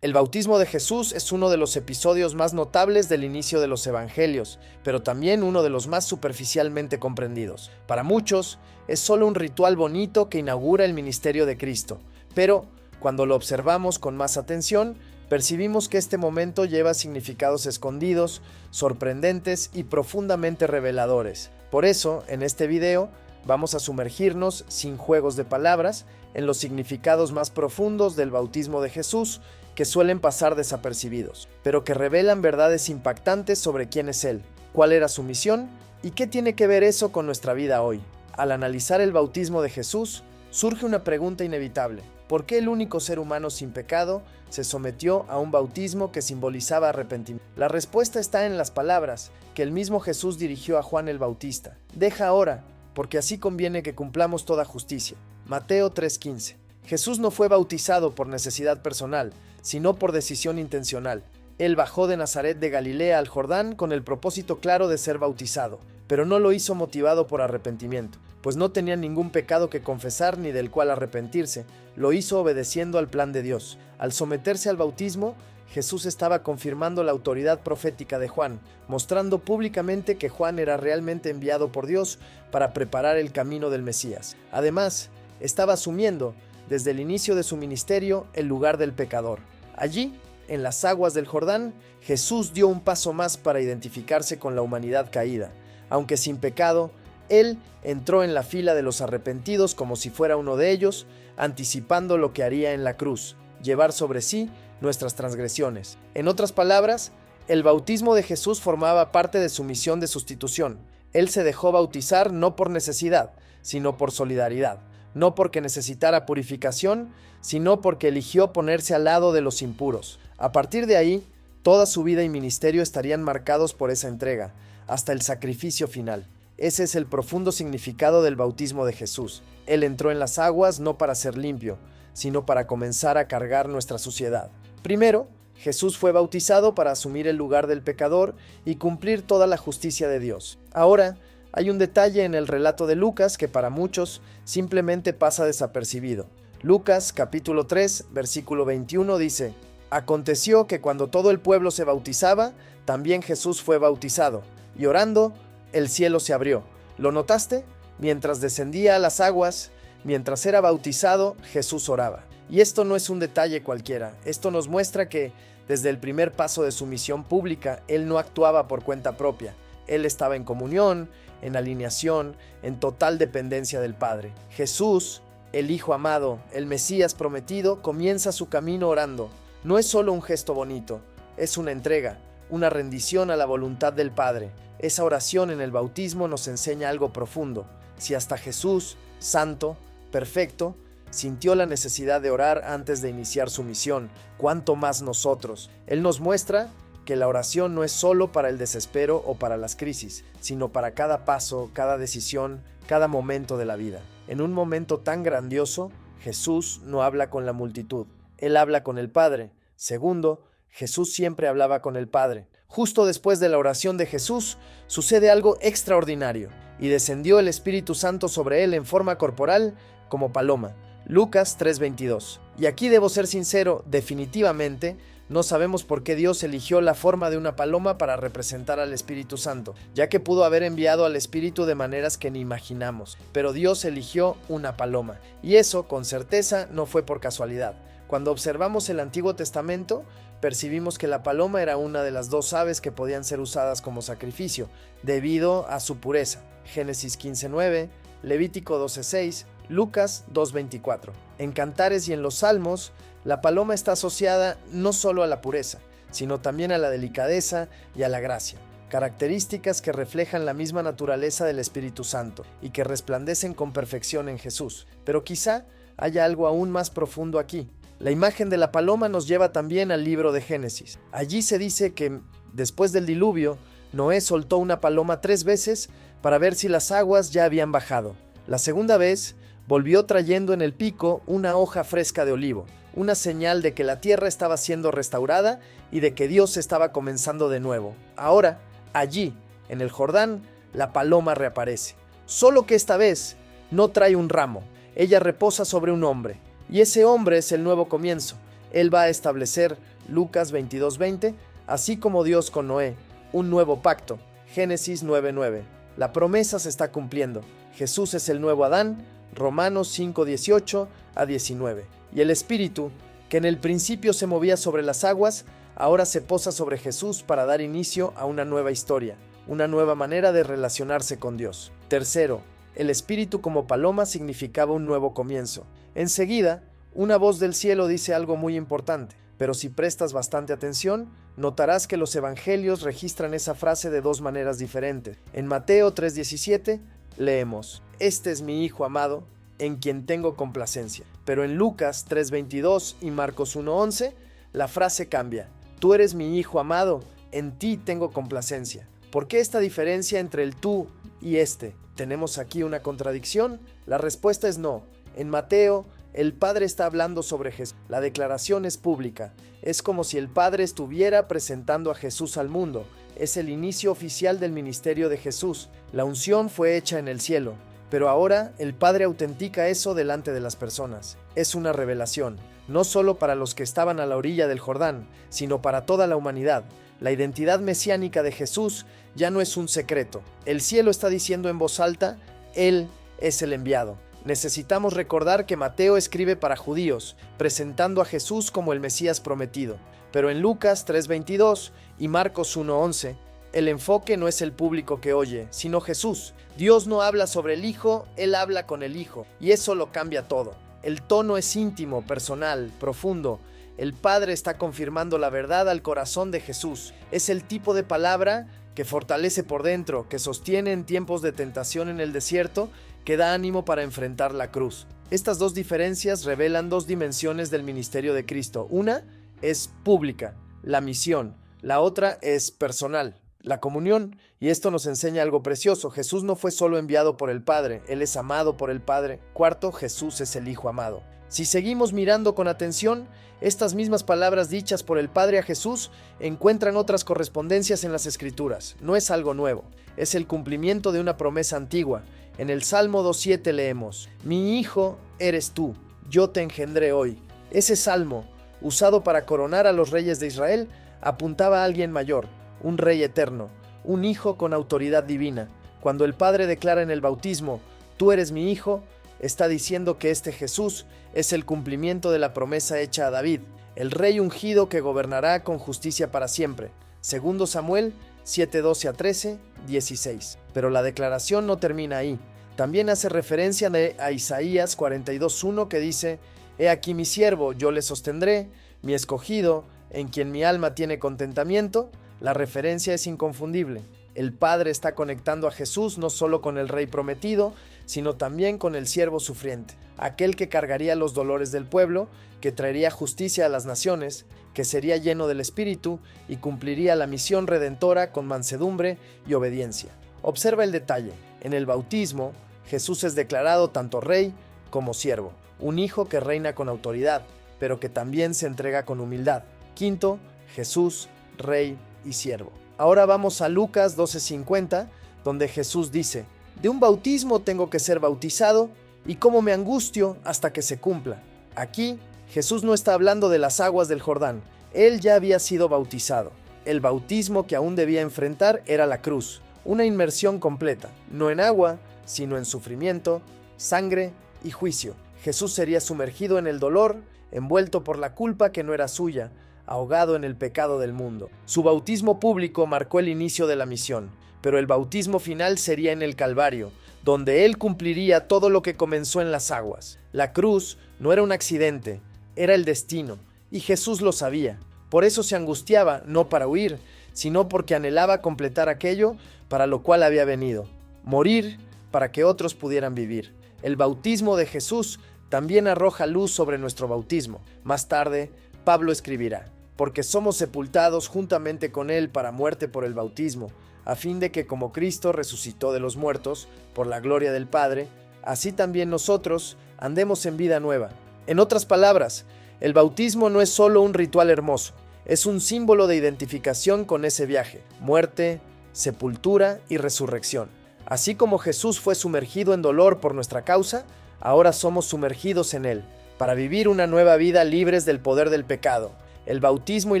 El bautismo de Jesús es uno de los episodios más notables del inicio de los evangelios, pero también uno de los más superficialmente comprendidos. Para muchos, es solo un ritual bonito que inaugura el ministerio de Cristo, pero cuando lo observamos con más atención, percibimos que este momento lleva significados escondidos, sorprendentes y profundamente reveladores. Por eso, en este video, vamos a sumergirnos, sin juegos de palabras, en los significados más profundos del bautismo de Jesús, que suelen pasar desapercibidos, pero que revelan verdades impactantes sobre quién es Él, cuál era su misión y qué tiene que ver eso con nuestra vida hoy. Al analizar el bautismo de Jesús, surge una pregunta inevitable. ¿Por qué el único ser humano sin pecado se sometió a un bautismo que simbolizaba arrepentimiento? La respuesta está en las palabras que el mismo Jesús dirigió a Juan el Bautista. Deja ahora, porque así conviene que cumplamos toda justicia. Mateo 3:15. Jesús no fue bautizado por necesidad personal, sino por decisión intencional. Él bajó de Nazaret de Galilea al Jordán con el propósito claro de ser bautizado, pero no lo hizo motivado por arrepentimiento, pues no tenía ningún pecado que confesar ni del cual arrepentirse. Lo hizo obedeciendo al plan de Dios. Al someterse al bautismo, Jesús estaba confirmando la autoridad profética de Juan, mostrando públicamente que Juan era realmente enviado por Dios para preparar el camino del Mesías. Además, estaba asumiendo, desde el inicio de su ministerio, el lugar del pecador. Allí, en las aguas del Jordán, Jesús dio un paso más para identificarse con la humanidad caída. Aunque sin pecado, Él entró en la fila de los arrepentidos como si fuera uno de ellos, anticipando lo que haría en la cruz, llevar sobre sí nuestras transgresiones. En otras palabras, el bautismo de Jesús formaba parte de su misión de sustitución. Él se dejó bautizar no por necesidad, sino por solidaridad. No porque necesitara purificación, sino porque eligió ponerse al lado de los impuros. A partir de ahí, toda su vida y ministerio estarían marcados por esa entrega, hasta el sacrificio final. Ese es el profundo significado del bautismo de Jesús. Él entró en las aguas no para ser limpio, sino para comenzar a cargar nuestra suciedad. Primero, Jesús fue bautizado para asumir el lugar del pecador y cumplir toda la justicia de Dios. Ahora, hay un detalle en el relato de Lucas que para muchos simplemente pasa desapercibido. Lucas capítulo 3, versículo 21 dice: Aconteció que cuando todo el pueblo se bautizaba, también Jesús fue bautizado, y orando, el cielo se abrió. ¿Lo notaste? Mientras descendía a las aguas, mientras era bautizado, Jesús oraba. Y esto no es un detalle cualquiera. Esto nos muestra que, desde el primer paso de su misión pública, Él no actuaba por cuenta propia. Él estaba en comunión, en alineación, en total dependencia del Padre. Jesús, el Hijo amado, el Mesías prometido, comienza su camino orando. No es solo un gesto bonito, es una entrega, una rendición a la voluntad del Padre. Esa oración en el bautismo nos enseña algo profundo. Si hasta Jesús, santo, perfecto, sintió la necesidad de orar antes de iniciar su misión, ¿cuánto más nosotros? Él nos muestra que la oración no es solo para el desespero o para las crisis, sino para cada paso, cada decisión, cada momento de la vida. En un momento tan grandioso, Jesús no habla con la multitud, Él habla con el Padre. Segundo, Jesús siempre hablaba con el Padre. Justo después de la oración de Jesús, sucede algo extraordinario, y descendió el Espíritu Santo sobre Él en forma corporal como paloma. Lucas 3:22. Y aquí debo ser sincero, definitivamente, no sabemos por qué Dios eligió la forma de una paloma para representar al Espíritu Santo, ya que pudo haber enviado al Espíritu de maneras que ni imaginamos, pero Dios eligió una paloma, y eso, con certeza, no fue por casualidad. Cuando observamos el Antiguo Testamento, percibimos que la paloma era una de las dos aves que podían ser usadas como sacrificio, debido a su pureza. Génesis 15:9, Levítico 12:6, Lucas 2:24. En Cantares y en los Salmos, la paloma está asociada no solo a la pureza, sino también a la delicadeza y a la gracia, características que reflejan la misma naturaleza del Espíritu Santo y que resplandecen con perfección en Jesús. Pero quizá haya algo aún más profundo aquí. La imagen de la paloma nos lleva también al libro de Génesis. Allí se dice que, después del diluvio, Noé soltó una paloma 3 veces para ver si las aguas ya habían bajado. La segunda vez, volvió trayendo en el pico una hoja fresca de olivo, una señal de que la tierra estaba siendo restaurada y de que Dios estaba comenzando de nuevo. Ahora, allí, en el Jordán, la paloma reaparece. Solo que esta vez no trae un ramo. Ella reposa sobre un hombre. Y ese hombre es el nuevo comienzo, Él va a establecer, Lucas 22:20, así como Dios con Noé, un nuevo pacto, Génesis 9:9. La promesa se está cumpliendo. Jesús es el nuevo Adán, Romanos 5:18-19. Y el Espíritu, que en el principio se movía sobre las aguas, ahora se posa sobre Jesús para dar inicio a una nueva historia, una nueva manera de relacionarse con Dios. Tercero, el Espíritu como paloma significaba un nuevo comienzo. Enseguida, una voz del cielo dice algo muy importante, pero si prestas bastante atención, notarás que los evangelios registran esa frase de dos maneras diferentes. En Mateo 3:17 leemos: "Este es mi Hijo amado, en quien tengo complacencia". Pero en Lucas 3:22 y Marcos 1:11, la frase cambia: "Tú eres mi Hijo amado, en ti tengo complacencia". ¿Por qué esta diferencia entre el tú y este? ¿Tenemos aquí una contradicción? La respuesta es no. En Mateo, el Padre está hablando sobre Jesús. La declaración es pública. Es como si el Padre estuviera presentando a Jesús al mundo. Es el inicio oficial del ministerio de Jesús. La unción fue hecha en el cielo. Pero ahora el Padre autentica eso delante de las personas. Es una revelación, no solo para los que estaban a la orilla del Jordán, sino para toda la humanidad. La identidad mesiánica de Jesús ya no es un secreto. El cielo está diciendo en voz alta: Él es el enviado. Necesitamos recordar que Mateo escribe para judíos, presentando a Jesús como el Mesías prometido. Pero en Lucas 3:22 y Marcos 1:11, el enfoque no es el público que oye, sino Jesús. Dios no habla sobre el Hijo, Él habla con el Hijo, y eso lo cambia todo. El tono es íntimo, personal, profundo. El Padre está confirmando la verdad al corazón de Jesús. Es el tipo de palabra que fortalece por dentro, que sostiene en tiempos de tentación en el desierto, que da ánimo para enfrentar la cruz. Estas dos diferencias revelan dos dimensiones del ministerio de Cristo. Una es pública, la misión. La otra es personal, la comunión. Y esto nos enseña algo precioso. Jesús no fue solo enviado por el Padre, Él es amado por el Padre. Cuarto, Jesús es el Hijo amado. Si seguimos mirando con atención, estas mismas palabras dichas por el Padre a Jesús encuentran otras correspondencias en las Escrituras. No es algo nuevo, es el cumplimiento de una promesa antigua. En el Salmo 2:7 leemos: "Mi hijo eres tú, yo te engendré hoy". Ese salmo, usado para coronar a los reyes de Israel, apuntaba a alguien mayor, un rey eterno, un hijo con autoridad divina. Cuando el Padre declara en el bautismo: "Tú eres mi hijo", está diciendo que este Jesús es el cumplimiento de la promesa hecha a David, el rey ungido que gobernará con justicia para siempre. Segundo Samuel 7:12-13, 16. Pero la declaración no termina ahí. También hace referencia a Isaías 42:1, que dice: "He aquí mi siervo, yo le sostendré, mi escogido, en quien mi alma tiene contentamiento". La referencia es inconfundible. El Padre está conectando a Jesús no solo con el Rey prometido, sino también con el siervo sufriente, aquel que cargaría los dolores del pueblo, que traería justicia a las naciones, que sería lleno del Espíritu y cumpliría la misión redentora con mansedumbre y obediencia. Observa el detalle. En el bautismo, Jesús es declarado tanto Rey como siervo, un hijo que reina con autoridad, pero que también se entrega con humildad. Quinto, Jesús, Rey y siervo. Ahora vamos a Lucas 12:50, donde Jesús dice: "De un bautismo tengo que ser bautizado, y cómo me angustio hasta que se cumpla". Aquí, Jesús no está hablando de las aguas del Jordán. Él ya había sido bautizado. El bautismo que aún debía enfrentar era la cruz, una inmersión completa, no en agua, sino en sufrimiento, sangre y juicio. Jesús sería sumergido en el dolor, envuelto por la culpa que no era suya, ahogado en el pecado del mundo. Su bautismo público marcó el inicio de la misión, pero el bautismo final sería en el Calvario, donde Él cumpliría todo lo que comenzó en las aguas. La cruz no era un accidente, era el destino, y Jesús lo sabía. Por eso se angustiaba, no para huir, sino porque anhelaba completar aquello para lo cual había venido: morir para que otros pudieran vivir. El bautismo de Jesús también arroja luz sobre nuestro bautismo. Más tarde, Pablo escribirá: "Porque somos sepultados juntamente con Él para muerte por el bautismo, a fin de que como Cristo resucitó de los muertos, por la gloria del Padre, así también nosotros andemos en vida nueva". En otras palabras, el bautismo no es solo un ritual hermoso, es un símbolo de identificación con ese viaje: muerte, sepultura y resurrección. Así como Jesús fue sumergido en dolor por nuestra causa, ahora somos sumergidos en Él. para vivir una nueva vida libres del poder del pecado. El bautismo y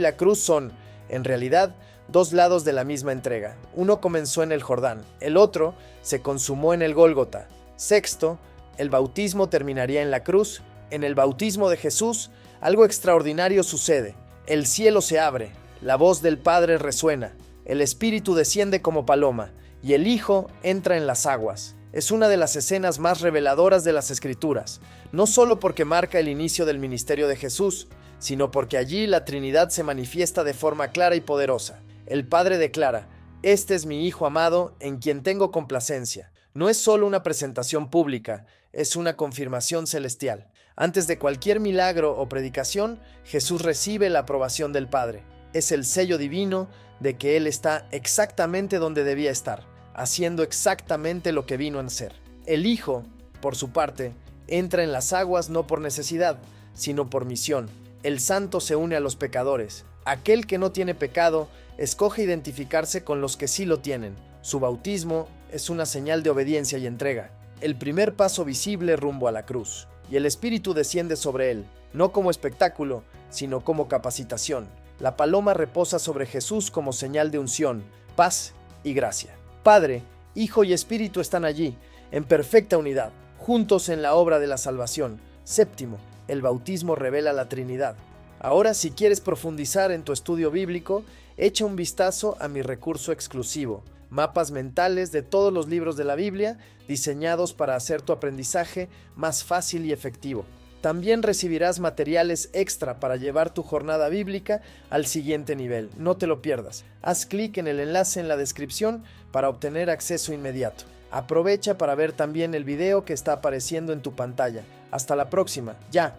la cruz son, en realidad, dos lados de la misma entrega. Uno comenzó en el Jordán, el otro se consumó en el Gólgota. Sexto, el bautismo terminaría en la cruz. En el bautismo de Jesús, algo extraordinario sucede. El cielo se abre, la voz del Padre resuena, el Espíritu desciende como paloma, y el Hijo entra en las aguas. Es una de las escenas más reveladoras de las Escrituras, no solo porque marca el inicio del ministerio de Jesús, sino porque allí la Trinidad se manifiesta de forma clara y poderosa. El Padre declara: «Este es mi Hijo amado, en quien tengo complacencia». No es solo una presentación pública, es una confirmación celestial. Antes de cualquier milagro o predicación, Jesús recibe la aprobación del Padre. Es el sello divino de que Él está exactamente donde debía estar, haciendo exactamente lo que vino a hacer. El Hijo, por su parte, entra en las aguas no por necesidad, sino por misión. El santo se une a los pecadores. Aquel que no tiene pecado escoge identificarse con los que sí lo tienen. Su bautismo es una señal de obediencia y entrega, el primer paso visible rumbo a la cruz. Y el Espíritu desciende sobre él, no como espectáculo, sino como capacitación. La paloma reposa sobre Jesús como señal de unción, paz y gracia. Padre, Hijo y Espíritu están allí, en perfecta unidad, juntos en la obra de la salvación. Séptimo, el bautismo revela la Trinidad. Ahora, si quieres profundizar en tu estudio bíblico, echa un vistazo a mi recurso exclusivo, mapas mentales de todos los libros de la Biblia, diseñados para hacer tu aprendizaje más fácil y efectivo. También recibirás materiales extra para llevar tu jornada bíblica al siguiente nivel. No te lo pierdas. Haz clic en el enlace en la descripción para obtener acceso inmediato. Aprovecha para ver también el video que está apareciendo en tu pantalla. Hasta la próxima. ¡Ya!